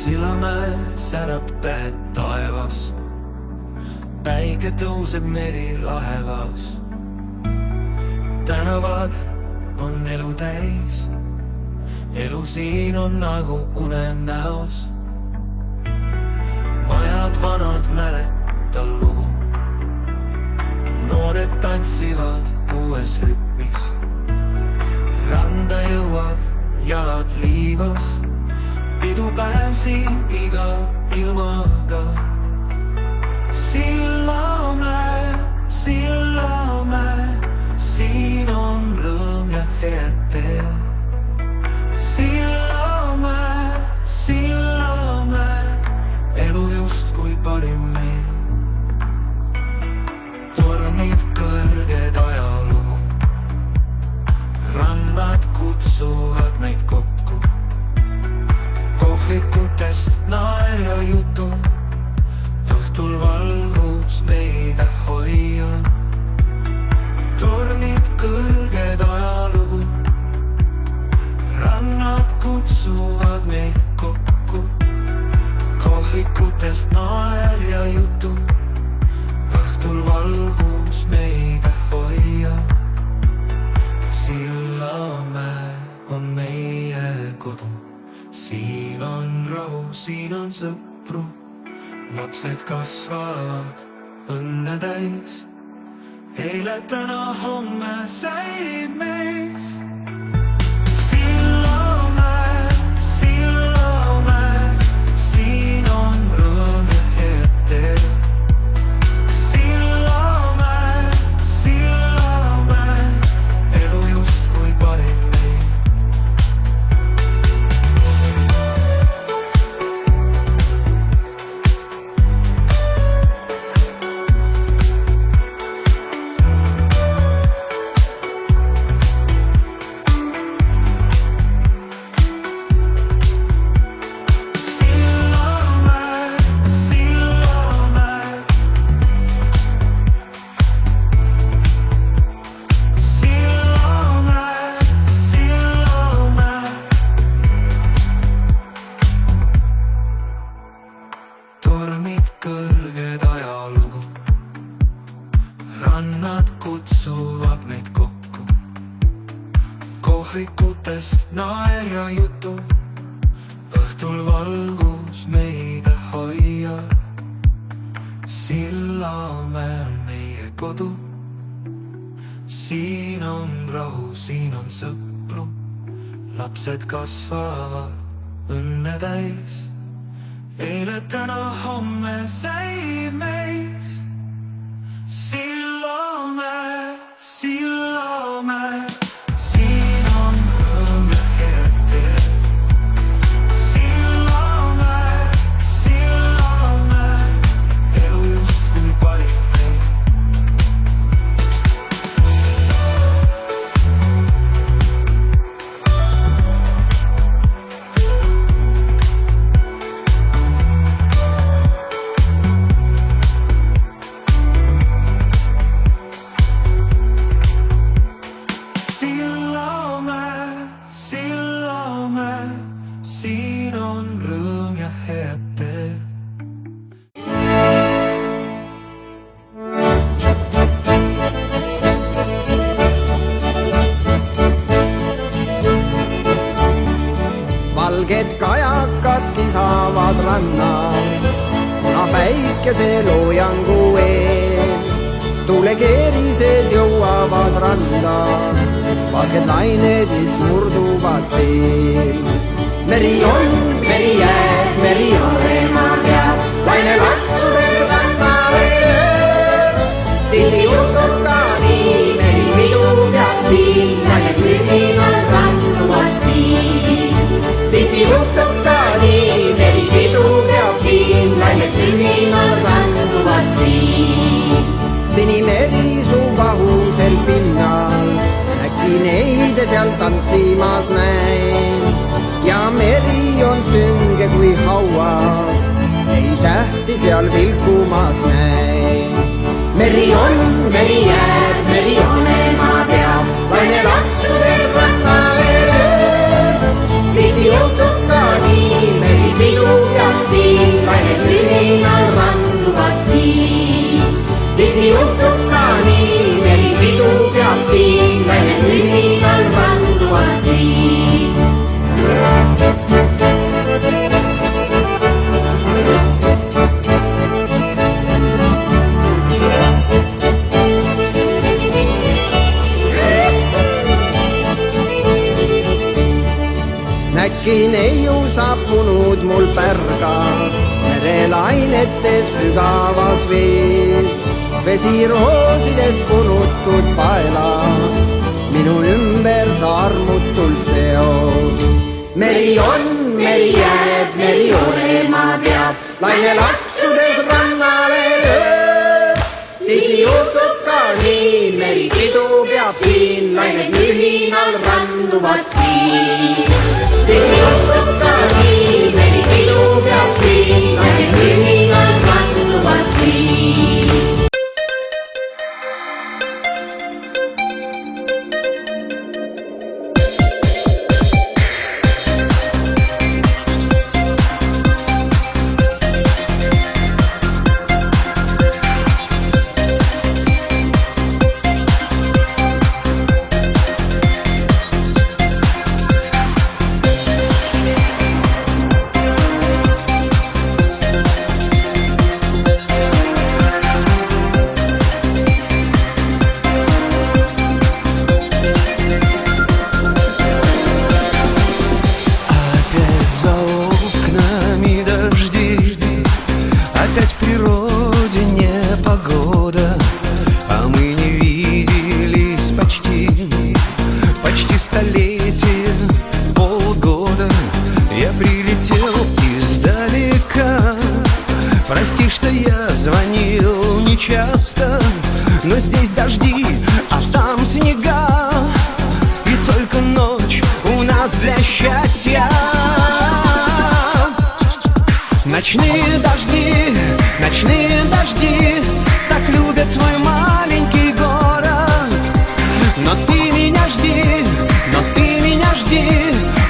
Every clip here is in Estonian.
Sillamäe särab tähed taevas, päike tõuseb meri lahevas. Tänavad on elu täis, elu siin on nagu unenäos. Majad vanad mäletal lugu, noored tantsivad uues rütmis. Randa jõuab jalad liivas, pidupäev siin iga ilmaga. Sillamäe, Sillamäe, siin on rõõm ja head teel. Sillamäe, Sillamäe, elu justkui parim meil. Tornib kõrged ajalugu, rannad kutsuvad meid kokku. Kohvikutest naer ja jutu, õhtul valgus meid hoia. Tornid kõrged ajalugu, rannad kutsuvad meid kokku. Kohvikutest naer ja jutu, õhtul valgus meid hoia. Sillamäe on meie kodu, siin on rahu, siin on sõpru. Lapsed kasvavad õnne täis, eile, täna, homme säilib meis. Sillamäe, Sillamäe, siin on rõõm ja head teel. Sillamäe, Sillamäe, elu justkui parim meil. Tornid kõrged ajalugu, rannad kutsuvad meid kokku. Kohvikutest naer ja jutu, õhtul valgus meid hoia. Sillamäe on meie kodu, siin on rahu, siin on sõpru. Lapsed kasvavad õnne täis, eile, täna, homme säilib meis. Sillamäe, Sillamäe, siin on rõõm ja head teel. Sillamäe, Sillamäe, elu justkui parim meil. Siin on rõõm ja head teel. Valged kajakad kisavad rannal, päikese loojangu eel. Tuulekeeri sees jõuavad randa valged lained, mis murduvad teel. Meri on, meri jääb, meri on ema peal, laine laksudes rannale lööb. Tihti juhtub ka nii, meri pidu peab siin, laine prüginal randuvad siis. Tihti juhtub ka nii, meri pidu peab siin, laine prüginal randuvad siis. Sinimeri su vahusel pinnal, äkki neid seal tantsimas näen. Ja meri on sünge kui hauas, ei tähti seal vilkumas näen. Meri on, meri jääb, meri on ema peab, laine laksudes rannale lööb. Tihti juhtub ka nii, meri pidu ja siis. tihti juhtub ka nii, meri pidu peab siin, läinud ühinal randuvad siis. äkki neiu saabunud mul pärga, merelainetes sügavas vees, vesi roosides punutud paela, minu ümber sa armutult seod. meri on, meri jääb, meri olema peab, laine laksudes rannale lööb. tihti juhtub ka nii, meri pidu peab siin, lained mühinal randuvad siis. tihti juhtub ka nii, meri pidu peab siin, lained mühinal randuvad siis. Прости, что я звонил нечасто, но здесь дожди, а там снега, и только ночь у нас для счастья. Ночные дожди, так любят твой маленький город. Но ты меня жди,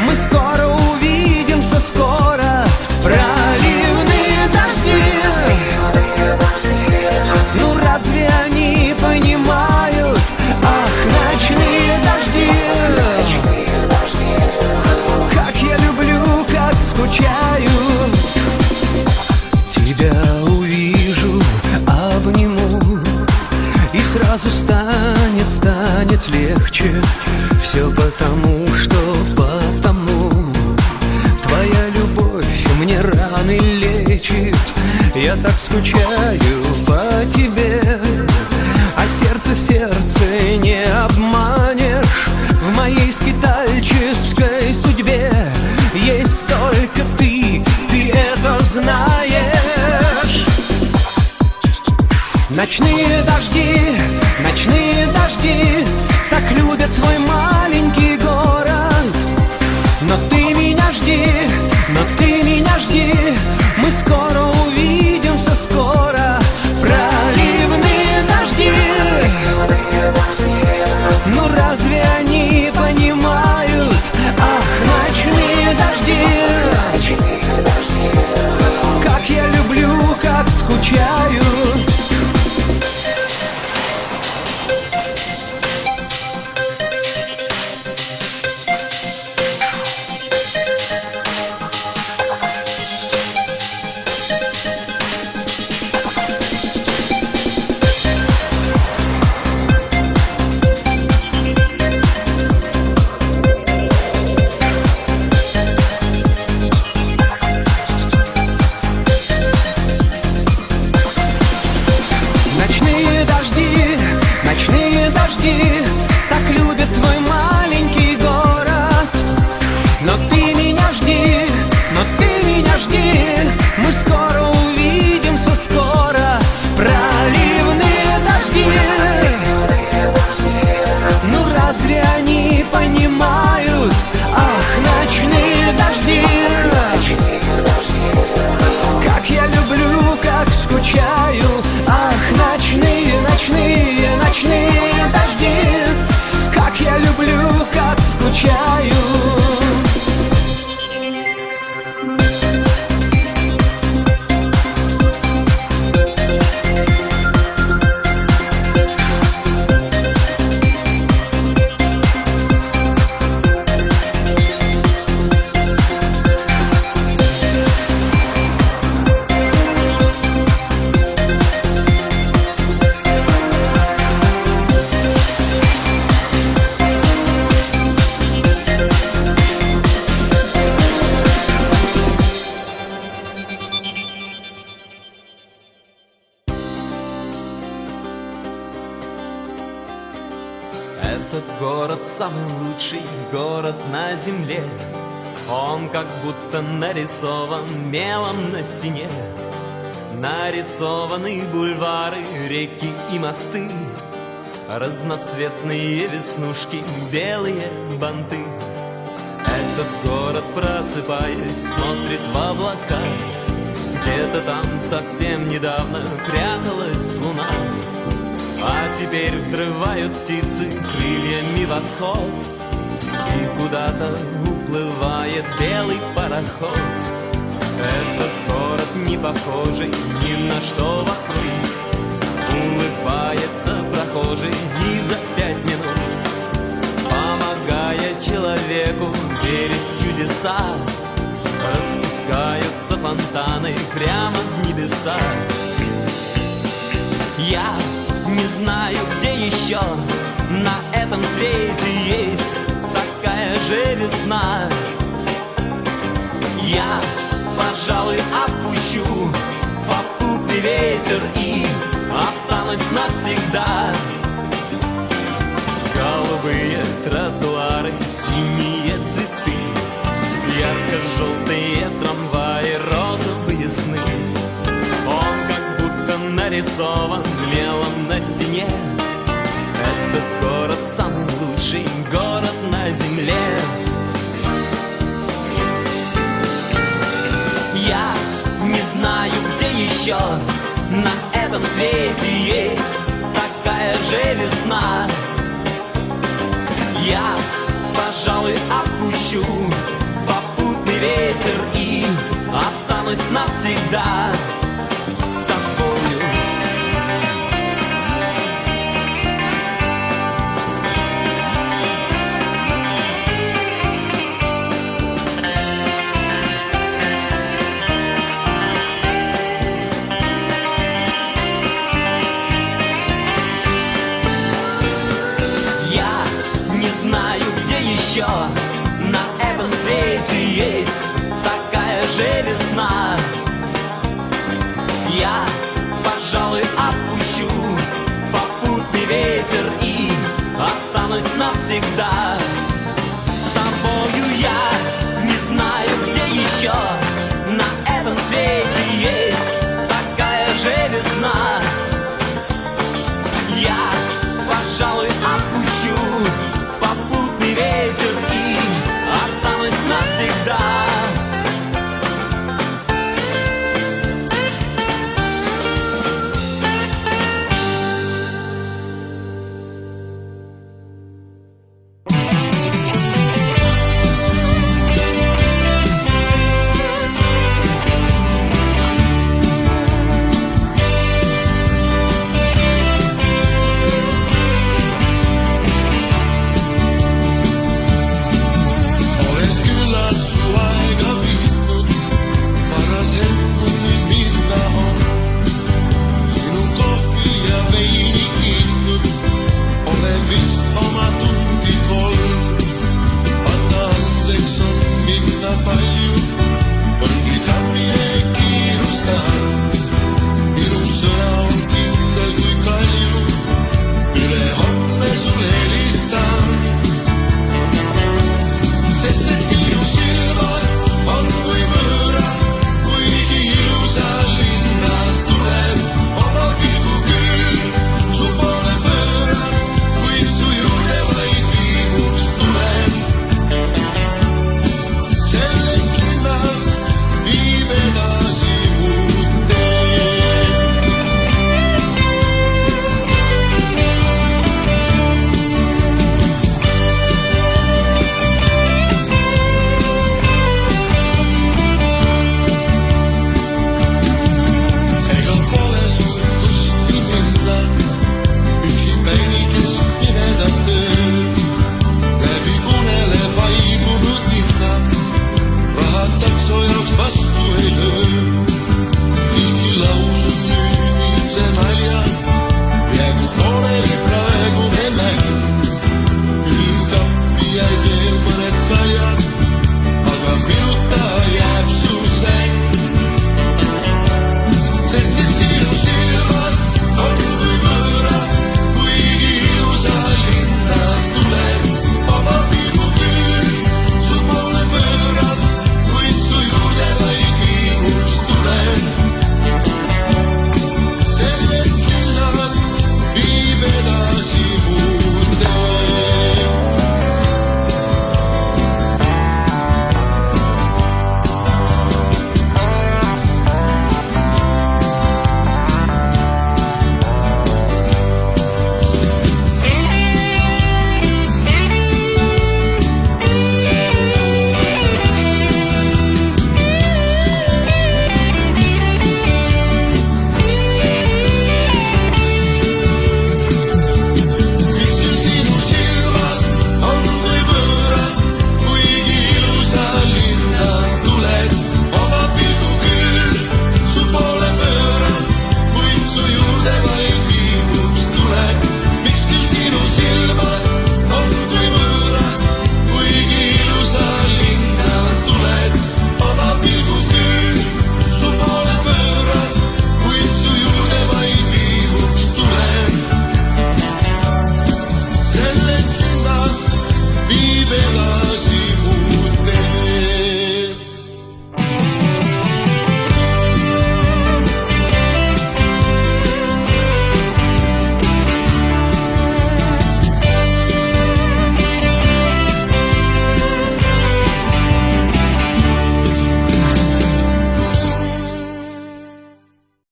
мы скоро увидимся, скоро. Проливные дожди, ну разве они понимают? Ах, ночные дожди, как я люблю, как скучаю. Тебя увижу, обниму, и сразу станет легче. Все потому, что твоя любовь мне раны лечит. Я так скучаю по тебе, а сердце не обманешь. В моей скитальческой судьбе есть только ты это знаешь. Ночные дожди, так любят твой маленький город. Но ты меня жди, мы скоро увидимся, скоро. Проливные дожди, ну разве они понимают? Ах, ночные дожди, как я люблю, как скучаю. Ночные дожди, так любят твой маленький город. Но ты меня жди, мы скоро увидимся, скоро. Проливные дожди, ну разве они понимают? Ах, ночные дожди, как я люблю, как скучаю. Ах, ночные дожди, как я люблю, как скучаю. Этот город самый лучший город на земле. Он как будто нарисован мелом на стене. Нарисованы бульвары, реки и мосты, разноцветные веснушки, белые банты. Этот город, просыпаясь, смотрит в облака. Где-то там совсем недавно пряталась луна, а теперь взрывают птицы крыльями восход, и куда-то уплывает белый пароход. Этот город не похожий ни на что вокруг. Улыбается прохожий и за 5 минут, помогая человеку верить в чудеса. Распускаются фонтаны прямо в небеса. Я не знаю, где еще на этом свете есть такая же весна. Я, пожалуй, опущу попутный ветер и останусь навсегда. Голубые тротуары, синие цветы, ярко-желтые трамваи, розовые сны. Он как будто нарисован мелом на стене. Этот город самый лучший город на земле. Я не знаю, где еще на этом свете есть такая же весна. Я, пожалуй, опущу попутный ветер и останусь навсегда с тобою. Еще на этом свете есть такая же весна. Я, пожалуй, опущу попутный ветер и останусь навсегда